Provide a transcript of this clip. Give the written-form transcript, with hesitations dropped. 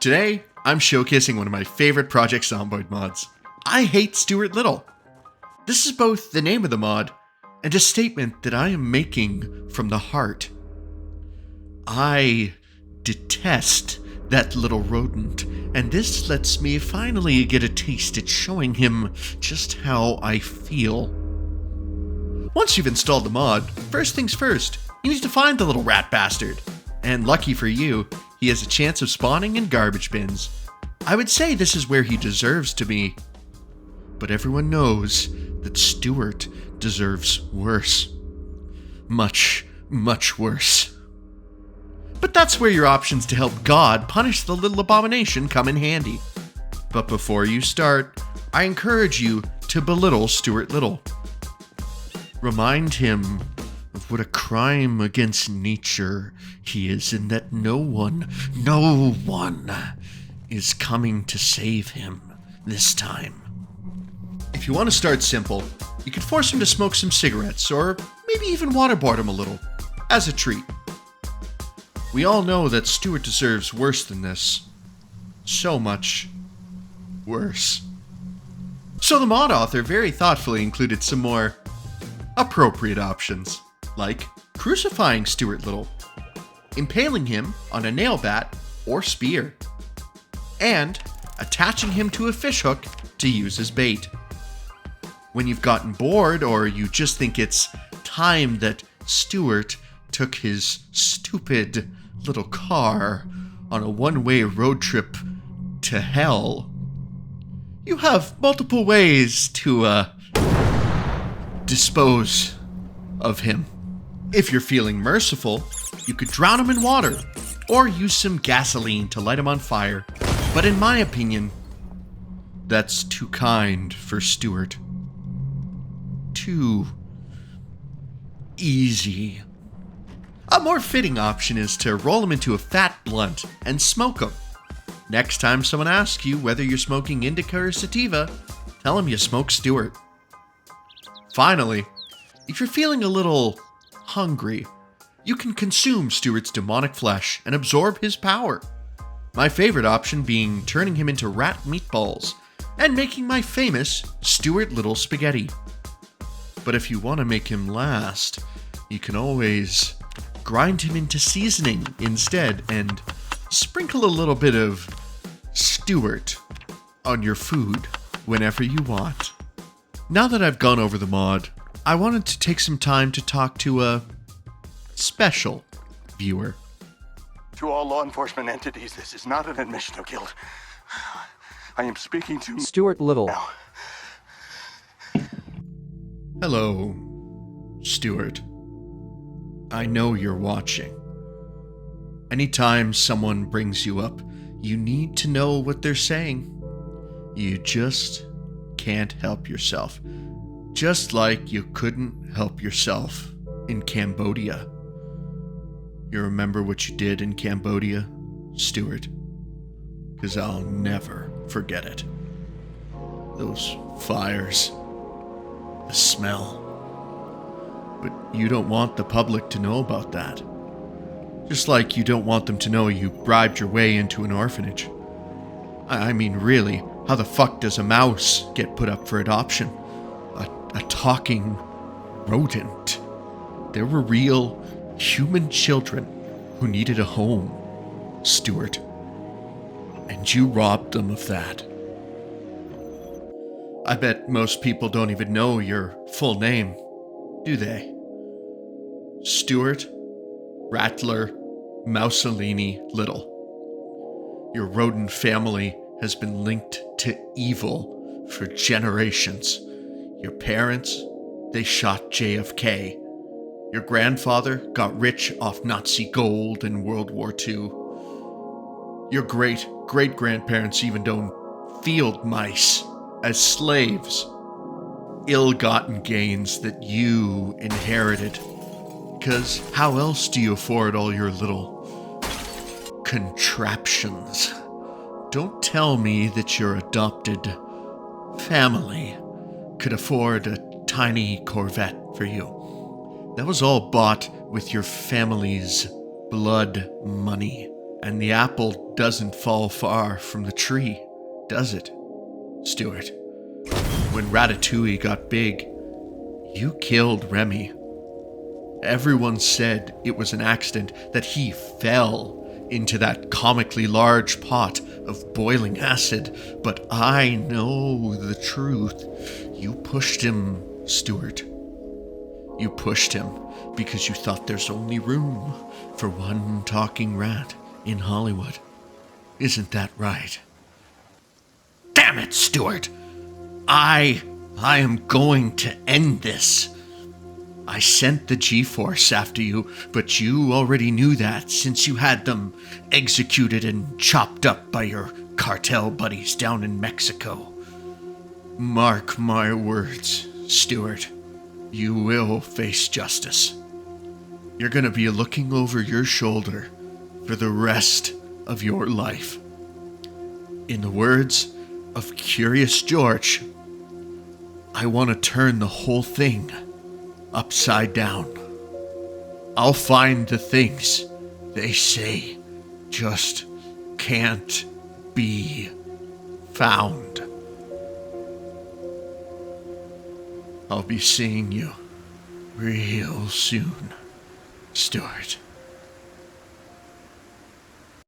Today, I'm showcasing one of my favorite Project Zomboid mods. I hate Stuart Little. This is both the name of the mod and a statement that I am making from the heart. I detest that little rodent, and this lets me finally get a taste at showing him just how I feel. Once you've installed the mod, first things first, you need to find the little rat bastard. And lucky for you, he has a chance of spawning in garbage bins. I would say this is where he deserves to be. But everyone knows that Stuart deserves worse. Much, much worse. But that's where your options to help God punish the little abomination come in handy. But before you start, I encourage you to belittle Stuart Little. Remind him of what a crime against nature he is, and that no one is coming to save him this time. If you want to start simple, you could force him to smoke some cigarettes, or maybe even waterboard him a little, as a treat. We all know that Stuart deserves worse than this. So much worse. So the mod author very thoughtfully included some more appropriate options, like crucifying Stuart Little, impaling him on a nail bat or spear, and attaching him to a fishhook to use as bait. When you've gotten bored, or you just think it's time that Stuart took his stupid little car on a one-way road trip to hell, you have multiple ways to dispose of him. If you're feeling merciful, you could drown him in water, or use some gasoline to light him on fire. But in my opinion, that's too kind for Stuart. Too easy. A more fitting option is to roll him into a fat blunt and smoke him. Next time someone asks you whether you're smoking indica or sativa, tell them you smoke Stuart. Finally, if you're feeling a little hungry, you can consume Stuart's demonic flesh and absorb his power. My favorite option being turning him into rat meatballs and making my famous Stuart Little spaghetti. But if you want to make him last, you can always grind him into seasoning instead and sprinkle a little bit of Stuart on your food whenever you want. Now that I've gone over the mod, I wanted to take some time to talk to a special viewer. To all law enforcement entities, this is not an admission of guilt. I am speaking to Stuart Little. Now. Hello, Stuart. I know you're watching. Anytime someone brings you up, you need to know what they're saying. You just can't help yourself. Just like you couldn't help yourself in Cambodia. You remember what you did in Cambodia, Stuart? 'Cause I'll never forget it. Those fires. The smell. But you don't want the public to know about that. Just like you don't want them to know you bribed your way into an orphanage. I mean, really, how the fuck does a mouse get put up for adoption? A talking rodent. There were real human children who needed a home, Stuart. And you robbed them of that. I bet most people don't even know your full name, do they? Stuart Rattler Mussolini Little. Your rodent family has been linked to evil for generations. Your parents, they shot JFK. Your grandfather got rich off Nazi gold in World War II. Your great-great-grandparents even owned field mice as slaves. Ill-gotten gains that you inherited. 'Cause how else do you afford all your little contraptions? Don't tell me that your adopted family could afford a tiny Corvette for you. That was all bought with your family's blood money And the apple doesn't fall far from the tree, does it, Stuart? When Ratatouille got big, you killed Remy. Everyone said it was an accident, that he fell into that comically large pot of boiling acid, but I know the truth. You pushed him, Stuart. You pushed him because you thought there's only room for one talking rat in Hollywood. Isn't that right? Damn it, Stuart! I am going to end this. I sent the G-Force after you, but you already knew that since you had them executed and chopped up by your cartel buddies down in Mexico. Mark my words, Stuart. You will face justice. You're going to be looking over your shoulder for the rest of your life. In the words of Curious George, I want to turn the whole thing upside down. I'll find the things they say just can't be found. I'll be seeing you real soon, Stuart.